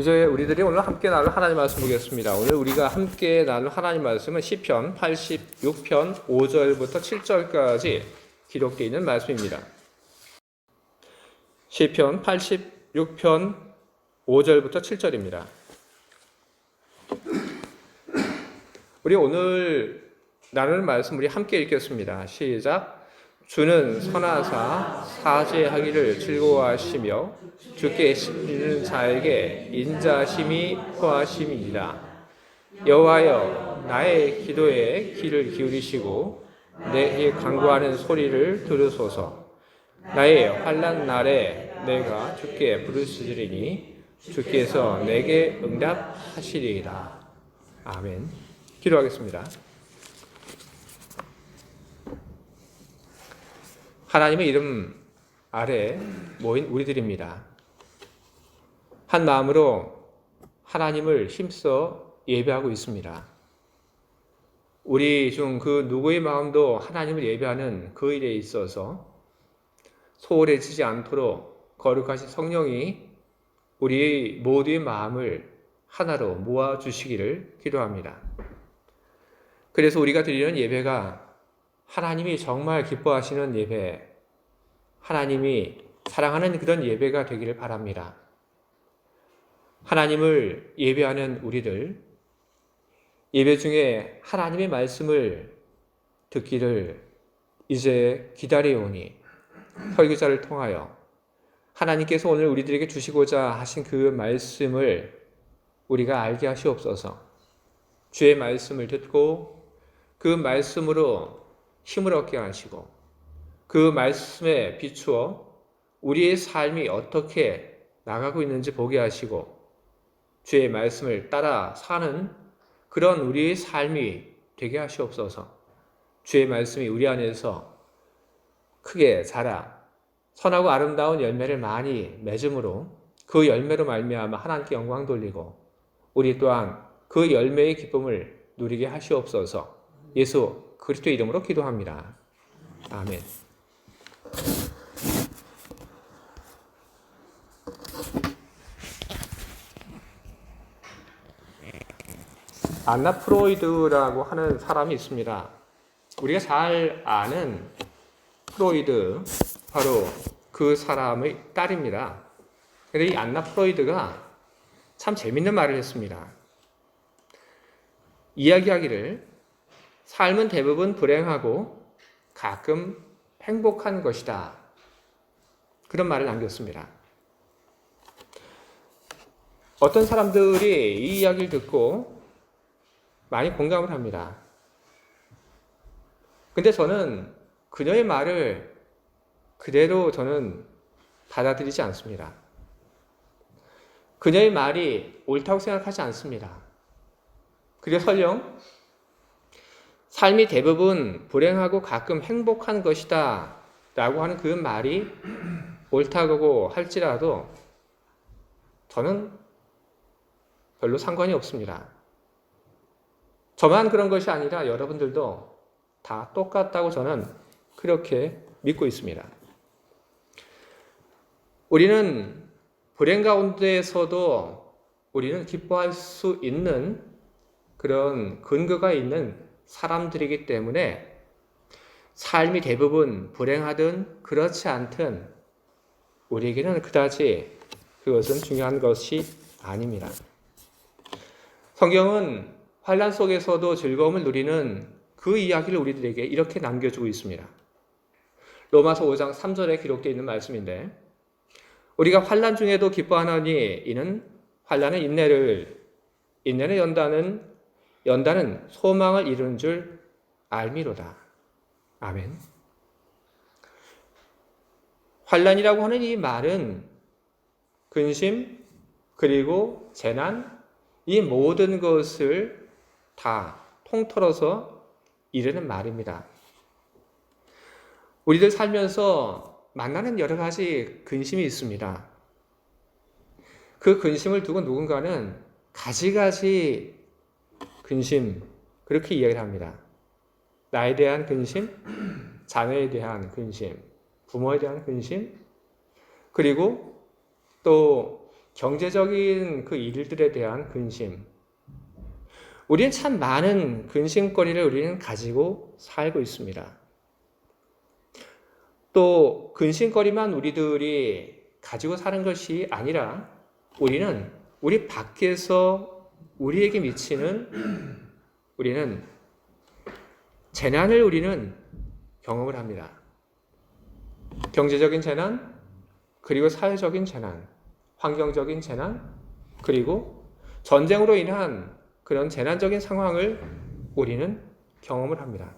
이제 우리들이 오늘 함께 나눌 하나님 말씀 보겠습니다. 오늘 우리가 함께 나눌 하나님 말씀은 시편 86편 5절부터 7절까지 기록되어 있는 말씀입니다. 시편 86편 5절부터 7절입니다. 우리 오늘 나눌 말씀 우리 함께 읽겠습니다. 시작. 주는 선하사 사죄하기를 즐거워하시며 주께 시키는 자에게 인자심이 표하심이니라. 여호와여, 나의 기도에 귀를 기울이시고 내게 간구하는 소리를 들으소서. 나의 환난 날에 내가 주께 부르짖으리니 주께서 내게 응답하시리이다. 아멘. 기도하겠습니다. 하나님의 이름 아래 모인 우리들입니다. 한 마음으로 하나님을 힘써 예배하고 있습니다. 우리 중 그 누구의 마음도 하나님을 예배하는 그 일에 있어서 소홀해지지 않도록 거룩하신 성령이 우리 모두의 마음을 하나로 모아주시기를 기도합니다. 그래서 우리가 드리는 예배가 하나님이 정말 기뻐하시는 예배, 하나님이 사랑하는 그런 예배가 되기를 바랍니다. 하나님을 예배하는 우리들, 예배 중에 하나님의 말씀을 듣기를 이제 기다려오니 설교자를 통하여 하나님께서 오늘 우리들에게 주시고자 하신 그 말씀을 우리가 알게 하시옵소서. 주의 말씀을 듣고 그 말씀으로 힘을 얻게 하시고 그 말씀에 비추어 우리의 삶이 어떻게 나가고 있는지 보게 하시고 주의 말씀을 따라 사는 그런 우리의 삶이 되게 하시옵소서. 주의 말씀이 우리 안에서 크게 자라 선하고 아름다운 열매를 많이 맺음으로 그 열매로 말미암아 하나님께 영광 돌리고 우리 또한 그 열매의 기쁨을 누리게 하시옵소서. 예수 그리스도의 이름으로 기도합니다. 아멘. 안나 프로이드라고 하는 사람이 있습니다. 우리가 잘 아는 프로이드, 바로 그 사람의 딸입니다. 그런데 이 안나 프로이드가 참 재밌는 말을 했습니다. 이야기하기를 삶은 대부분 불행하고 가끔 행복한 것이다. 그런 말을 남겼습니다. 어떤 사람들이 이 이야기를 듣고 많이 공감을 합니다. 근데 저는 그녀의 말을 그대로 저는 받아들이지 않습니다. 그녀의 말이 옳다고 생각하지 않습니다. 그리고 설령 삶이 대부분 불행하고 가끔 행복한 것이다 라고 하는 그 말이 옳다고 할지라도 저는 별로 상관이 없습니다. 저만 그런 것이 아니라 여러분들도 다 똑같다고 저는 그렇게 믿고 있습니다. 우리는 불행 가운데에서도 우리는 기뻐할 수 있는 그런 근거가 있는 사람들이기 때문에 삶이 대부분 불행하든 그렇지 않든 우리에게는 그다지 그것은 중요한 것이 아닙니다. 성경은 환난 속에서도 즐거움을 누리는 그 이야기를 우리들에게 이렇게 남겨주고 있습니다. 로마서 5장 3절에 기록되어 있는 말씀인데 우리가 환난 중에도 기뻐하노니 이는 환난은 인내는 연단은 소망을 이루는 줄 알미로다. 아멘. 환난이라고 하는 이 말은 근심 그리고 재난 이 모든 것을 다 통틀어서 이르는 말입니다. 우리들 살면서 만나는 여러 가지 근심이 있습니다. 그 근심을 두고 누군가는 가지가지 근심 그렇게 이야기를 합니다. 나에 대한 근심, 자녀에 대한 근심, 부모에 대한 근심, 그리고 또 경제적인 그 일들에 대한 근심. 우리는 참 많은 근심거리를 우리는 가지고 살고 있습니다. 또 근심거리만 우리들이 가지고 사는 것이 아니라 우리는 우리 밖에서 우리에게 미치는 우리는 재난을 우리는 경험을 합니다. 경제적인 재난, 그리고 사회적인 재난, 환경적인 재난, 그리고 전쟁으로 인한 그런 재난적인 상황을 우리는 경험을 합니다.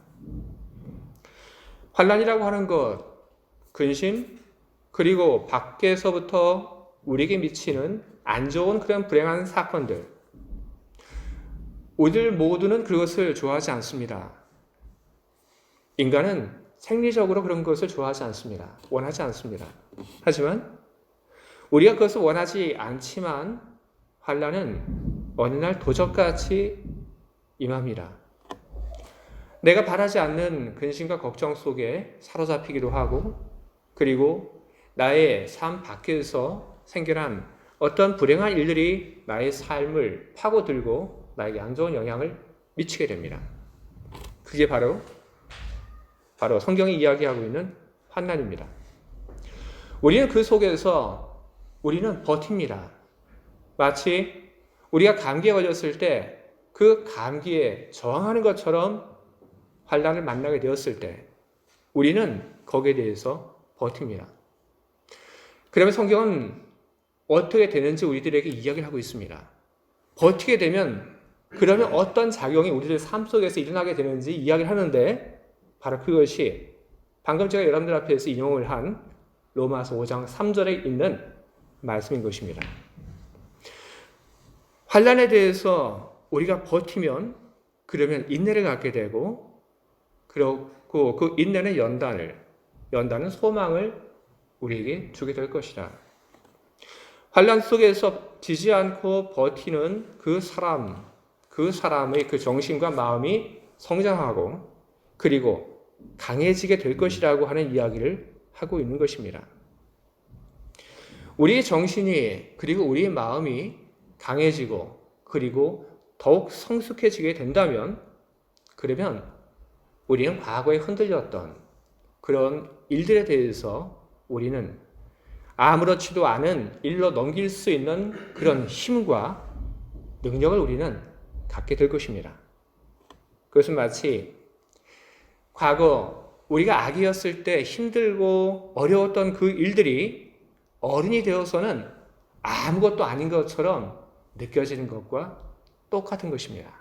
환난이라고 하는 것, 근심, 그리고 밖에서부터 우리에게 미치는 안 좋은 그런 불행한 사건들, 우리들 모두는 그것을 좋아하지 않습니다. 인간은 생리적으로 그런 것을 좋아하지 않습니다. 원하지 않습니다. 하지만 우리가 그것을 원하지 않지만 환난은 어느 날 도적같이 임합니다. 내가 바라지 않는 근심과 걱정 속에 사로잡히기도 하고, 그리고 나의 삶 밖에서 생겨난 어떤 불행한 일들이 나의 삶을 파고들고 나에게 안 좋은 영향을 미치게 됩니다. 그게 바로 성경이 이야기하고 있는 환난입니다. 우리는 그 속에서 우리는 버팁니다. 마치 우리가 감기에 걸렸을 때 그 감기에 저항하는 것처럼 환난을 만나게 되었을 때 우리는 거기에 대해서 버팁니다. 그러면 성경은 어떻게 되는지 우리들에게 이야기를 하고 있습니다. 버티게 되면 그러면 어떤 작용이 우리들 삶 속에서 일어나게 되는지 이야기를 하는데 바로 그것이 방금 제가 여러분들 앞에서 인용을 한 로마서 5장 3절에 있는 말씀인 것입니다. 환난에 대해서 우리가 버티면 그러면 인내를 갖게 되고, 그리고 그 인내는 연단은 소망을 우리에게 주게 될 것이다. 환난 속에서 지지 않고 버티는 그 사람의 그 정신과 마음이 성장하고 그리고 강해지게 될 것이라고 하는 이야기를 하고 있는 것입니다. 우리의 정신이 그리고 우리의 마음이 강해지고 그리고 더욱 성숙해지게 된다면 그러면 우리는 과거에 흔들렸던 그런 일들에 대해서 우리는 아무렇지도 않은 일로 넘길 수 있는 그런 힘과 능력을 우리는 갖게 될 것입니다. 그것은 마치 과거 우리가 아기였을 때 힘들고 어려웠던 그 일들이 어른이 되어서는 아무것도 아닌 것처럼 느껴지는 것과 똑같은 것입니다.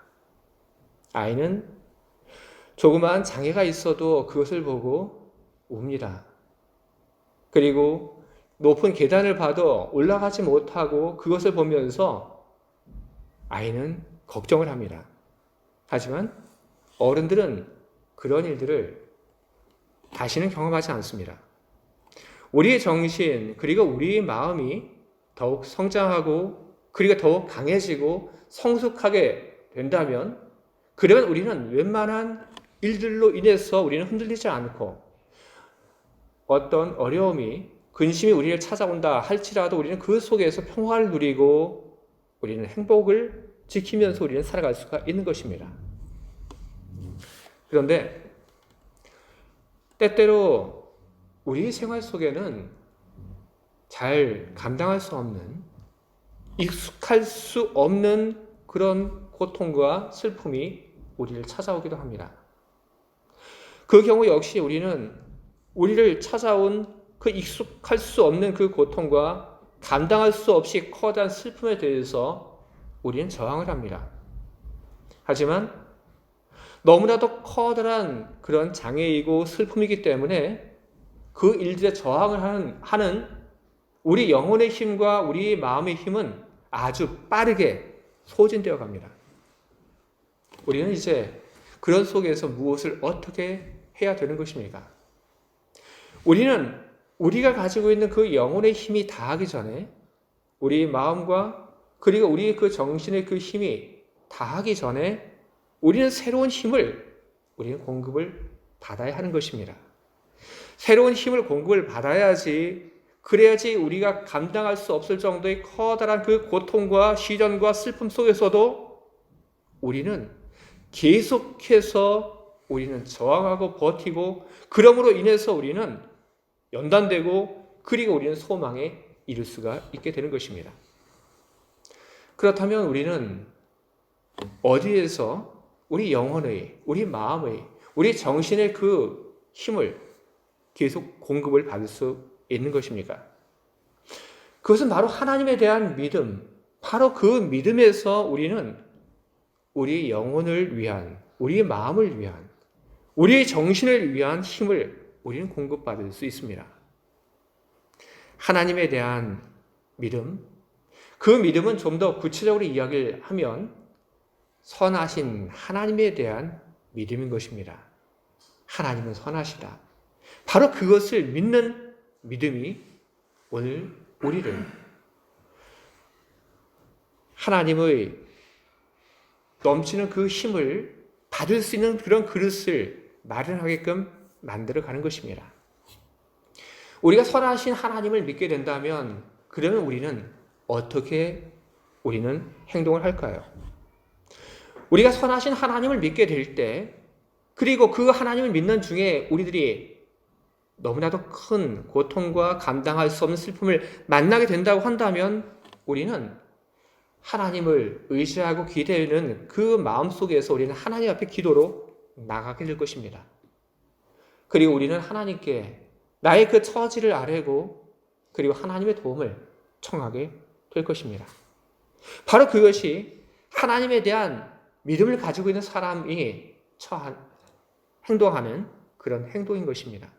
아이는 조그마한 장애가 있어도 그것을 보고 웁니다. 그리고 높은 계단을 봐도 올라가지 못하고 그것을 보면서 아이는 걱정을 합니다. 하지만 어른들은 그런 일들을 다시는 경험하지 않습니다. 우리의 정신 그리고 우리의 마음이 더욱 성장하고 그리고 더욱 강해지고 성숙하게 된다면 그러면 우리는 웬만한 일들로 인해서 우리는 흔들리지 않고 어떤 어려움이 근심이 우리를 찾아온다 할지라도 우리는 그 속에서 평화를 누리고 우리는 행복을 지키면서 우리는 살아갈 수가 있는 것입니다. 그런데 때때로 우리 생활 속에는 잘 감당할 수 없는 익숙할 수 없는 그런 고통과 슬픔이 우리를 찾아오기도 합니다. 그 경우 역시 우리를 찾아온 그 익숙할 수 없는 그 고통과 감당할 수 없이 커다란 슬픔에 대해서 우리는 저항을 합니다. 하지만 너무나도 커다란 그런 장애이고 슬픔이기 때문에 그 일들에 저항을 하는 우리 영혼의 힘과 우리 마음의 힘은 아주 빠르게 소진되어 갑니다. 우리는 이제 그런 속에서 무엇을 어떻게 해야 되는 것입니까? 우리는 우리가 가지고 있는 그 영혼의 힘이 다하기 전에 우리 마음과 그리고 우리 그 정신의 그 힘이 다하기 전에 우리는 새로운 힘을 우리는 공급을 받아야 하는 것입니다. 새로운 힘을 공급을 받아야지 그래야지 우리가 감당할 수 없을 정도의 커다란 그 고통과 시련과 슬픔 속에서도 우리는 계속해서 우리는 저항하고 버티고, 그러므로 인해서 우리는 연단되고, 그리고 우리는 소망에 이를 수가 있게 되는 것입니다. 그렇다면 우리는 어디에서 우리 영혼의, 우리 마음의, 우리 정신의 그 힘을 계속 공급을 받을 수 있는 것입니까? 그것은 바로 하나님에 대한 믿음, 바로 그 믿음에서 우리는 우리 영혼을 위한, 우리의 마음을 위한, 우리의 정신을 위한 힘을 우리는 공급받을 수 있습니다. 하나님에 대한 믿음, 그 믿음은 좀 더 구체적으로 이야기를 하면 선하신 하나님에 대한 믿음인 것입니다. 하나님은 선하시다. 바로 그것을 믿는 믿음이 오늘 우리를 하나님의 넘치는 그 힘을 받을 수 있는 그런 그릇을 마련하게끔 만들어가는 것입니다. 우리가 선하신 하나님을 믿게 된다면 그러면 우리는 어떻게 우리는 행동을 할까요? 우리가 선하신 하나님을 믿게 될 때, 그리고 그 하나님을 믿는 중에 우리들이 너무나도 큰 고통과 감당할 수 없는 슬픔을 만나게 된다고 한다면 우리는 하나님을 의지하고 기대는 그 마음속에서 우리는 하나님 앞에 기도로 나가게 될 것입니다. 그리고 우리는 하나님께 나의 그 처지를 아뢰고 그리고 하나님의 도움을 청하게 될 것입니다. 바로 그것이 하나님에 대한 믿음을 가지고 있는 사람이 행동하는 그런 행동인 것입니다.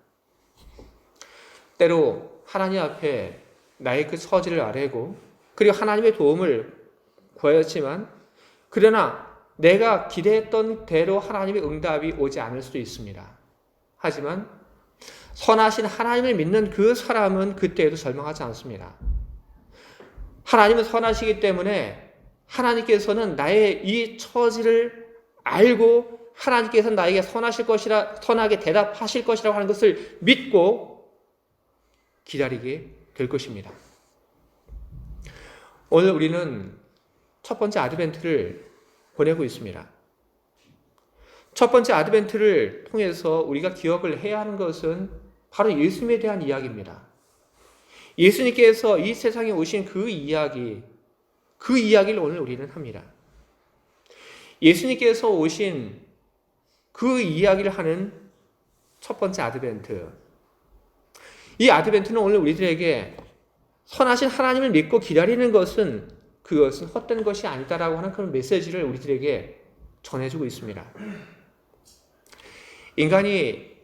때로 하나님 앞에 나의 그 처지를 아뢰고 그리고 하나님의 도움을 구하였지만, 그러나 내가 기대했던 대로 하나님의 응답이 오지 않을 수도 있습니다. 하지만 선하신 하나님을 믿는 그 사람은 그때에도 절망하지 않습니다. 하나님은 선하시기 때문에 하나님께서는 나의 이 처지를 알고 하나님께서 나에게 선하게 대답하실 것이라고 하는 것을 믿고 기다리게 될 것입니다. 오늘 우리는 첫 번째 아드벤트를 보내고 있습니다. 첫 번째 아드벤트를 통해서 우리가 기억을 해야 하는 것은 바로 예수님에 대한 이야기입니다. 예수님께서 이 세상에 오신 그 이야기를 오늘 우리는 합니다. 예수님께서 오신 그 이야기를 하는 첫 번째 아드벤트. 이 아드벤트는 오늘 우리들에게 선하신 하나님을 믿고 기다리는 것은 그것은 헛된 것이 아니다라고 하는 그런 메시지를 우리들에게 전해주고 있습니다. 인간이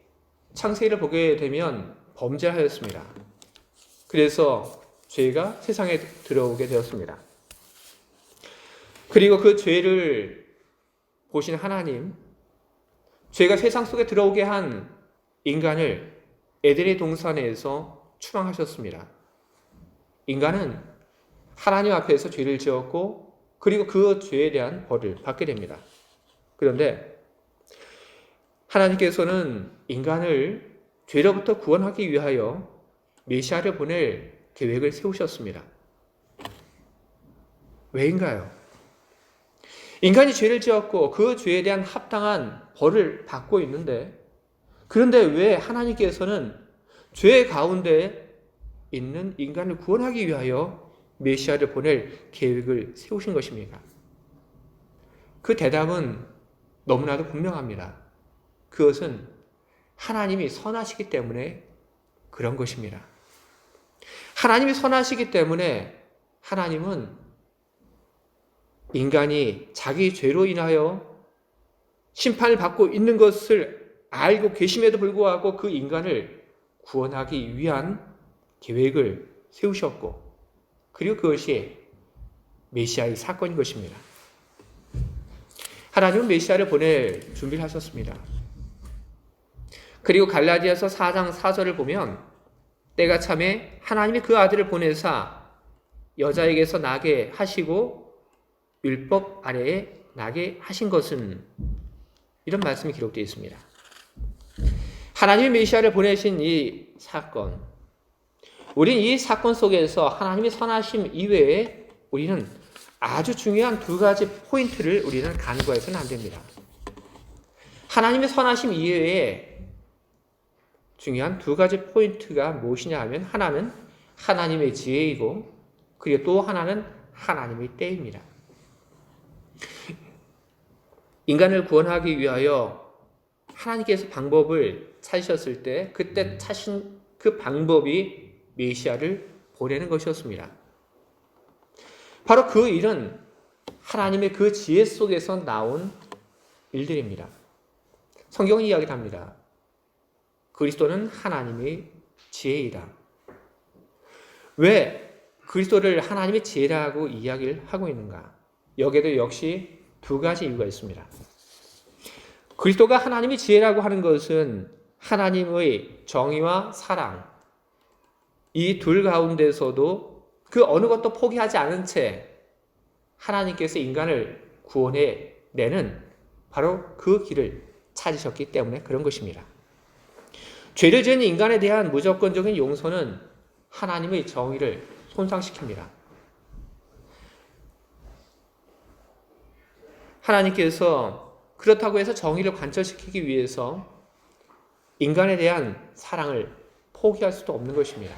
창세기를 보게 되면 범죄를 하였습니다. 그래서 죄가 세상에 들어오게 되었습니다. 그리고 그 죄를 보신 하나님, 죄가 세상 속에 들어오게 한 인간을 에덴의 동산에서 추방하셨습니다. 인간은 하나님 앞에서 죄를 지었고 그리고 그 죄에 대한 벌을 받게 됩니다. 그런데 하나님께서는 인간을 죄로부터 구원하기 위하여 메시아를 보낼 계획을 세우셨습니다. 왜인가요? 인간이 죄를 지었고 그 죄에 대한 합당한 벌을 받고 있는데, 그런데 왜 하나님께서는 죄 가운데 있는 인간을 구원하기 위하여 메시아를 보낼 계획을 세우신 것입니까? 그 대답은 너무나도 분명합니다. 그것은 하나님이 선하시기 때문에 그런 것입니다. 하나님이 선하시기 때문에 하나님은 인간이 자기 죄로 인하여 심판을 받고 있는 것을 알고 계심에도 불구하고 그 인간을 구원하기 위한 계획을 세우셨고, 그리고 그것이 메시아의 사건인 것입니다. 하나님은 메시아를 보낼 준비를 하셨습니다. 그리고 갈라디아서 4장 4절을 보면 때가 참에 하나님이 그 아들을 보내사 여자에게서 나게 하시고 율법 아래에 나게 하신 것은, 이런 말씀이 기록되어 있습니다. 하나님이 메시아를 보내신 이 사건, 우리는 이 사건 속에서 하나님의 선하심 이외에 우리는 아주 중요한 두 가지 포인트를 우리는 간과해서는 안 됩니다. 하나님의 선하심 이외에 중요한 두 가지 포인트가 무엇이냐 하면 하나는 하나님의 지혜이고 그리고 또 하나는 하나님의 때입니다. 인간을 구원하기 위하여 하나님께서 방법을 찾으셨을 때 그때 찾으신 그 방법이 메시아를 보내는 것이었습니다. 바로 그 일은 하나님의 그 지혜 속에서 나온 일들입니다. 성경은 이야기를 합니다. 그리스도는 하나님의 지혜이다. 왜 그리스도를 하나님의 지혜라고 이야기를 하고 있는가? 여기에도 역시 두 가지 이유가 있습니다. 그리스도가 하나님의 지혜라고 하는 것은 하나님의 정의와 사랑, 이 둘 가운데서도 그 어느 것도 포기하지 않은 채 하나님께서 인간을 구원해 내는 바로 그 길을 찾으셨기 때문에 그런 것입니다. 죄를 지은 인간에 대한 무조건적인 용서는 하나님의 정의를 손상시킵니다. 하나님께서 그렇다고 해서 정의를 관철시키기 위해서 인간에 대한 사랑을 포기할 수도 없는 것입니다.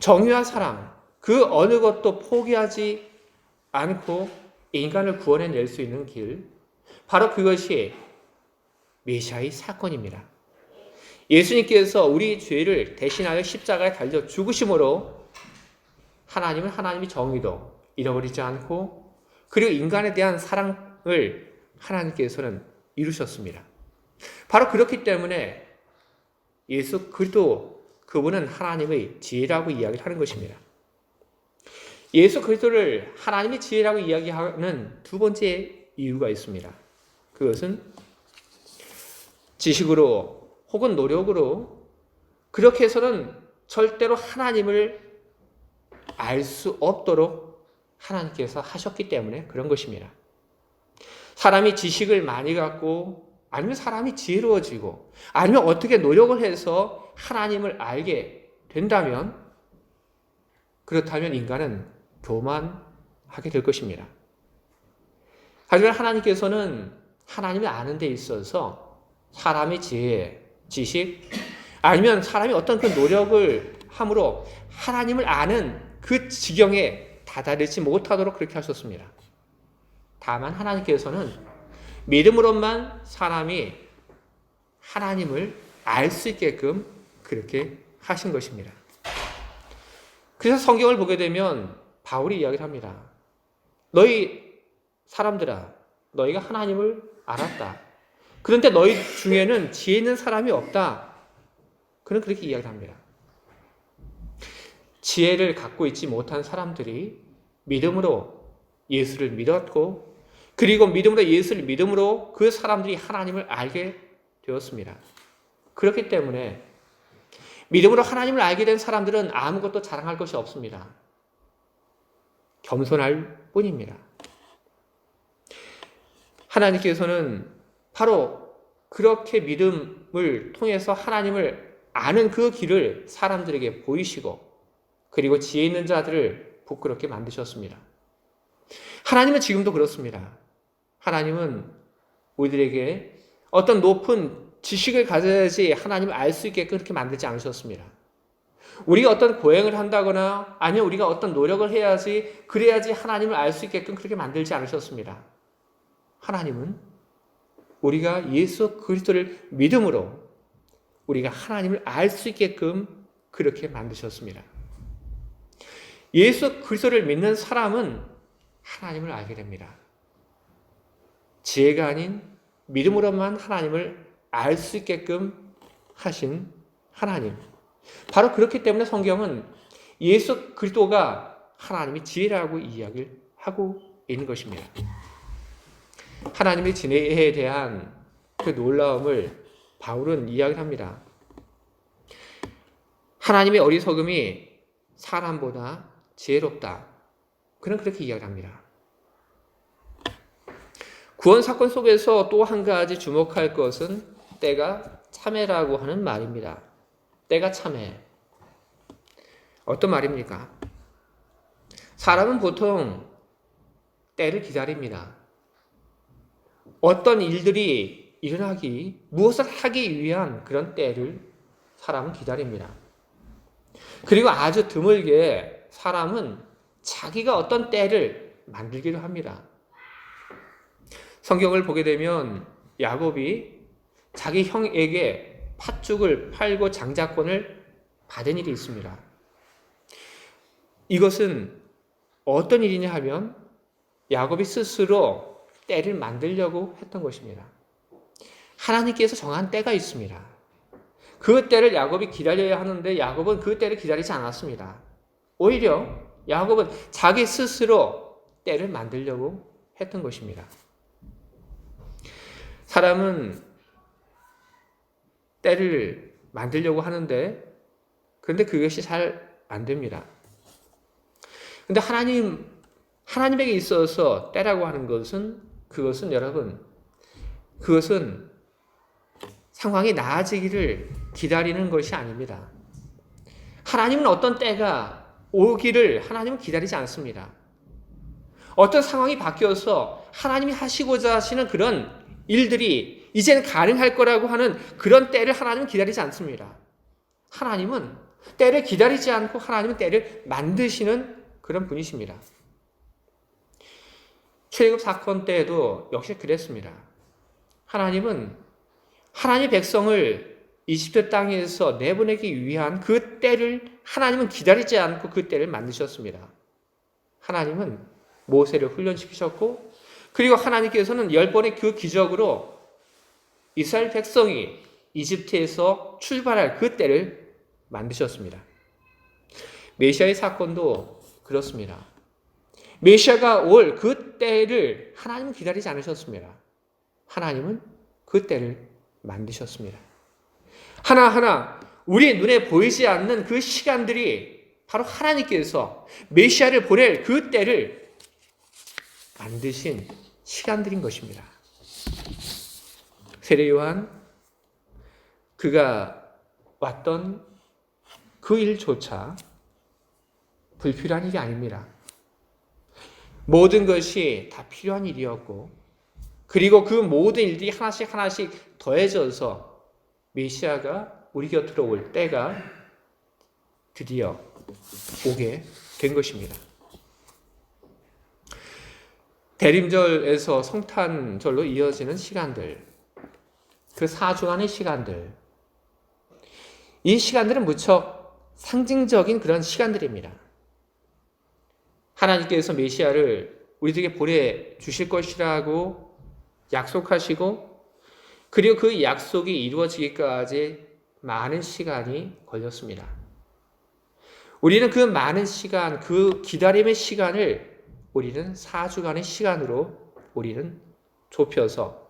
정의와 사랑, 그 어느 것도 포기하지 않고 인간을 구원해낼 수 있는 길, 바로 그것이 메시아의 사건입니다. 예수님께서 우리 죄를 대신하여 십자가에 달려 죽으심으로 하나님은 하나님의 정의도 잃어버리지 않고 그리고 인간에 대한 사랑을 하나님께서는 이루셨습니다. 바로 그렇기 때문에 예수 그리스도 그분은 하나님의 지혜라고 이야기를 하는 것입니다. 예수 그리스도를 하나님의 지혜라고 이야기하는 두 번째 이유가 있습니다. 그것은 지식으로 혹은 노력으로 그렇게 해서는 절대로 하나님을 알 수 없도록 하나님께서 하셨기 때문에 그런 것입니다. 사람이 지식을 많이 갖고 아니면 사람이 지혜로워지고 아니면 어떻게 노력을 해서 하나님을 알게 된다면 그렇다면 인간은 교만하게 될 것입니다. 하지만 하나님께서는 하나님을 아는 데 있어서 사람의 지혜, 지식 아니면 사람이 어떤 그 노력을 함으로 하나님을 아는 그 지경에 다다르지 못하도록 그렇게 하셨습니다. 다만 하나님께서는 믿음으로만 사람이 하나님을 알 수 있게끔 그렇게 하신 것입니다. 그래서 성경을 보게 되면 바울이 이야기를 합니다. 너희 사람들아, 너희가 하나님을 알았다. 그런데 너희 중에는 지혜 있는 사람이 없다. 그는 그렇게 이야기를 합니다. 지혜를 갖고 있지 못한 사람들이 믿음으로 예수를 믿었고 그리고 믿음으로 예수를 믿음으로 그 사람들이 하나님을 알게 되었습니다. 그렇기 때문에 믿음으로 하나님을 알게 된 사람들은 아무것도 자랑할 것이 없습니다. 겸손할 뿐입니다. 하나님께서는 바로 그렇게 믿음을 통해서 하나님을 아는 그 길을 사람들에게 보이시고 그리고 지혜 있는 자들을 부끄럽게 만드셨습니다. 하나님은 지금도 그렇습니다. 하나님은 우리들에게 어떤 높은 지식을 가져야지 하나님을 알 수 있게 그렇게 만들지 않으셨습니다. 우리가 어떤 고행을 한다거나 아니면 우리가 어떤 노력을 해야지 그래야지 하나님을 알 수 있게끔 그렇게 만들지 않으셨습니다. 하나님은 우리가 예수 그리스도를 믿음으로 우리가 하나님을 알 수 있게끔 그렇게 만드셨습니다. 예수 그리스도를 믿는 사람은 하나님을 알게 됩니다. 지혜가 아닌 믿음으로만 하나님을 알 수 있게끔 하신 하나님. 바로 그렇기 때문에 성경은 예수 그리스도가 하나님의 지혜라고 이야기를 하고 있는 것입니다. 하나님의 지혜에 대한 그 놀라움을 바울은 이야기를 합니다. 하나님의 어리석음이 사람보다 지혜롭다. 그는 그렇게 이야기를 합니다. 구원 사건 속에서 또 한 가지 주목할 것은 때가 참회라고 하는 말입니다. 때가 참회. 어떤 말입니까? 사람은 보통 때를 기다립니다. 어떤 일들이 일어나기, 무엇을 하기 위한 그런 때를 사람은 기다립니다. 그리고 아주 드물게 사람은 자기가 어떤 때를 만들기도 합니다. 성경을 보게 되면 야곱이 자기 형에게 팥죽을 팔고 장자권을 받은 일이 있습니다. 이것은 어떤 일이냐 하면 야곱이 스스로 때를 만들려고 했던 것입니다. 하나님께서 정한 때가 있습니다. 그 때를 야곱이 기다려야 하는데 야곱은 그 때를 기다리지 않았습니다. 오히려 야곱은 자기 스스로 때를 만들려고 했던 것입니다. 사람은 때를 만들려고 하는데 그런데 그것이 잘 안 됩니다. 근데 하나님에게 있어서 때라고 하는 그것은 여러분, 그것은 상황이 나아지기를 기다리는 것이 아닙니다. 하나님은 어떤 때가 오기를 하나님은 기다리지 않습니다. 어떤 상황이 바뀌어서 하나님이 하시고자 하시는 그런 일들이 이제는 가능할 거라고 하는 그런 때를 하나님은 기다리지 않습니다. 하나님은 때를 기다리지 않고 하나님은 때를 만드시는 그런 분이십니다. 출애굽 사건 때에도 역시 그랬습니다. 하나님은 하나님의 백성을 이집트 땅에서 내보내기 위한 그 때를 하나님은 기다리지 않고 그 때를 만드셨습니다. 하나님은 모세를 훈련시키셨고 그리고 하나님께서는 10번의 그 기적으로 이스라엘 백성이 이집트에서 출발할 그 때를 만드셨습니다. 메시아의 사건도 그렇습니다. 메시아가 올 그 때를 하나님은 기다리지 않으셨습니다. 하나님은 그 때를 만드셨습니다. 하나하나 우리 눈에 보이지 않는 그 시간들이 바로 하나님께서 메시아를 보낼 그 때를 만드신 시간들인 것입니다. 세례 요한 그가 왔던 그 일조차 불필요한 일이 아닙니다. 모든 것이 다 필요한 일이었고 그리고 그 모든 일들이 하나씩 하나씩 더해져서 메시아가 우리 곁으로 올 때가 드디어 오게 된 것입니다. 대림절에서 성탄절로 이어지는 시간들, 그 4주간의 시간들, 이 시간들은 무척 상징적인 그런 시간들입니다. 하나님께서 메시아를 우리들에게 보내주실 것이라고 약속하시고 그리고 그 약속이 이루어지기까지 많은 시간이 걸렸습니다. 우리는 그 많은 시간, 그 기다림의 시간을 우리는 4주간의 시간으로 우리는 좁혀서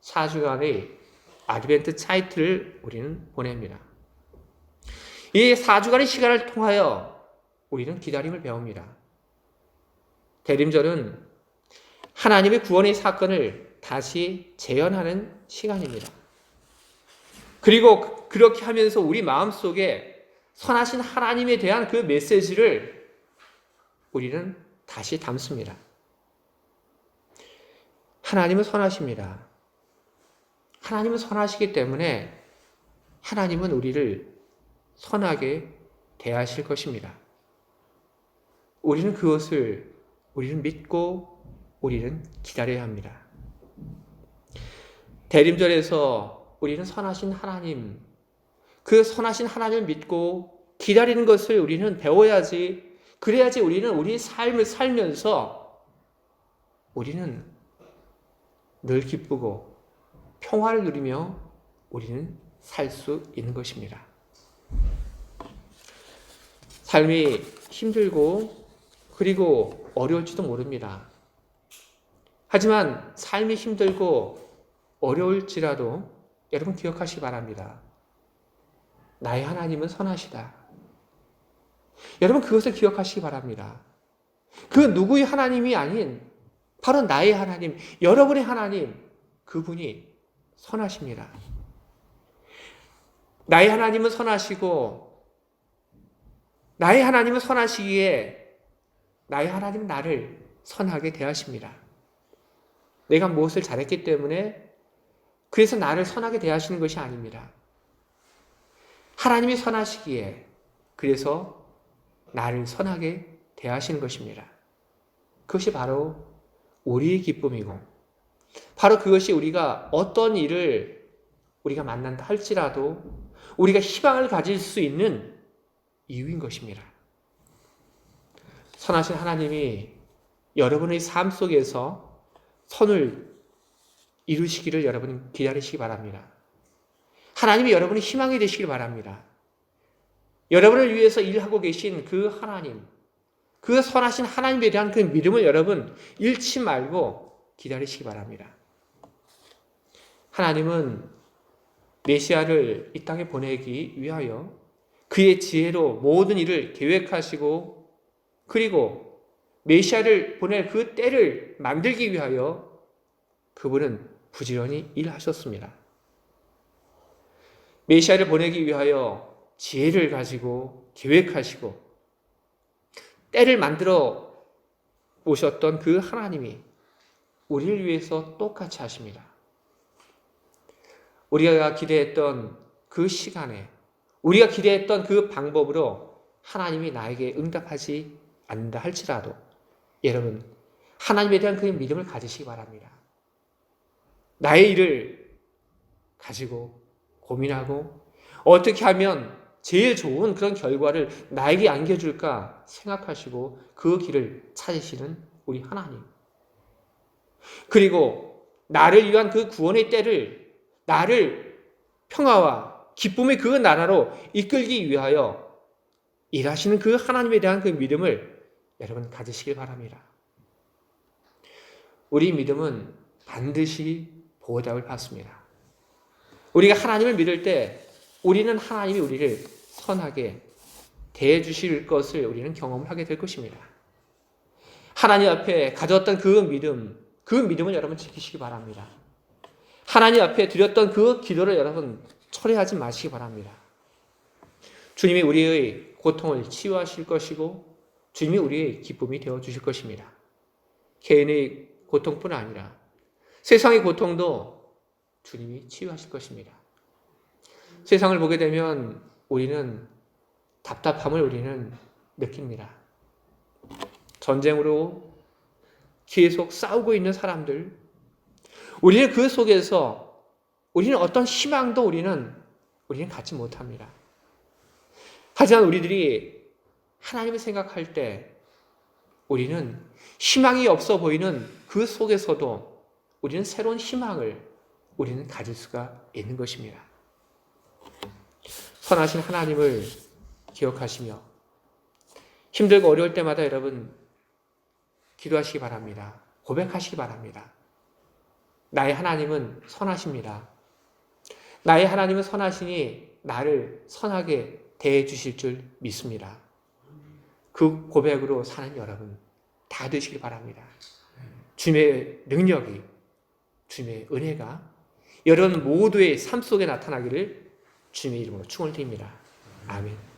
4주간의 아드벤트 차이트를 우리는 보냅니다. 이 4주간의 시간을 통하여 우리는 기다림을 배웁니다. 대림절은 하나님의 구원의 사건을 다시 재현하는 시간입니다. 그리고 그렇게 하면서 우리 마음속에 선하신 하나님에 대한 그 메시지를 우리는 다시 담습니다. 하나님은 선하십니다. 하나님은 선하시기 때문에 하나님은 우리를 선하게 대하실 것입니다. 우리는 그것을 우리는 믿고 우리는 기다려야 합니다. 대림절에서 우리는 선하신 하나님, 그 선하신 하나님을 믿고 기다리는 것을 우리는 배워야지, 그래야지 우리는 우리 삶을 살면서 우리는 늘 기쁘고 평화를 누리며 우리는 살 수 있는 것입니다. 삶이 힘들고 그리고 어려울지도 모릅니다. 하지만 삶이 힘들고 어려울지라도 여러분 기억하시기 바랍니다. 나의 하나님은 선하시다. 여러분 그것을 기억하시기 바랍니다. 그 누구의 하나님이 아닌 바로 나의 하나님, 여러분의 하나님, 그분이 선하십니다. 나의 하나님은 선하시고 나의 하나님은 선하시기에 나의 하나님은 나를 선하게 대하십니다. 내가 무엇을 잘했기 때문에 그래서 나를 선하게 대하시는 것이 아닙니다. 하나님이 선하시기에 그래서 나를 선하게 대하시는 것입니다. 그것이 바로 우리의 기쁨이고 바로 그것이 우리가 어떤 일을 우리가 만난다 할지라도 우리가 희망을 가질 수 있는 이유인 것입니다. 선하신 하나님이 여러분의 삶 속에서 선을 이루시기를 여러분이 기다리시기 바랍니다. 하나님이 여러분의 희망이 되시길 바랍니다. 여러분을 위해서 일하고 계신 그 하나님, 그 선하신 하나님에 대한 그 믿음을 여러분 잃지 말고 기다리시기 바랍니다. 하나님은 메시아를 이 땅에 보내기 위하여 그의 지혜로 모든 일을 계획하시고 그리고 메시아를 보낼 그 때를 만들기 위하여 그분은 부지런히 일하셨습니다. 메시아를 보내기 위하여 지혜를 가지고 계획하시고 때를 만들어 오셨던 그 하나님이 우리를 위해서 똑같이 하십니다. 우리가 기대했던 그 시간에 우리가 기대했던 그 방법으로 하나님이 나에게 응답하지 않는다 할지라도 여러분 하나님에 대한 그 믿음을 가지시기 바랍니다. 나의 일을 가지고 고민하고 어떻게 하면 제일 좋은 그런 결과를 나에게 안겨줄까 생각하시고 그 길을 찾으시는 우리 하나님. 그리고 나를 위한 그 구원의 때를 나를 평화와 기쁨의 그 나라로 이끌기 위하여 일하시는 그 하나님에 대한 그 믿음을 여러분 가지시길 바랍니다. 우리 믿음은 반드시 보답을 받습니다. 우리가 하나님을 믿을 때 우리는 하나님이 우리를 선하게 대해 주실 것을 우리는 경험을 하게 될 것입니다. 하나님 앞에 가졌던 그 믿음을 여러분 지키시기 바랍니다. 하나님 앞에 드렸던 그 기도를 여러분 철회하지 마시기 바랍니다. 주님이 우리의 고통을 치유하실 것이고 주님이 우리의 기쁨이 되어 주실 것입니다. 개인의 고통뿐 아니라 세상의 고통도 주님이 치유하실 것입니다. 세상을 보게 되면 우리는 답답함을 우리는 느낍니다. 전쟁으로 계속 싸우고 있는 사람들, 우리는 그 속에서 우리는 어떤 희망도 우리는 갖지 못합니다. 하지만 우리들이 하나님을 생각할 때 우리는 희망이 없어 보이는 그 속에서도 우리는 새로운 희망을 우리는 가질 수가 있는 것입니다. 선하신 하나님을 기억하시며 힘들고 어려울 때마다 여러분 기도하시기 바랍니다. 고백하시기 바랍니다. 나의 하나님은 선하십니다. 나의 하나님은 선하시니 나를 선하게 대해 주실 줄 믿습니다. 그 고백으로 사는 여러분 다 되시길 바랍니다. 주님의 능력이, 주님의 은혜가 여러분 모두의 삶 속에 나타나기를 주님의 이름으로 축원을 드립니다. 아멘.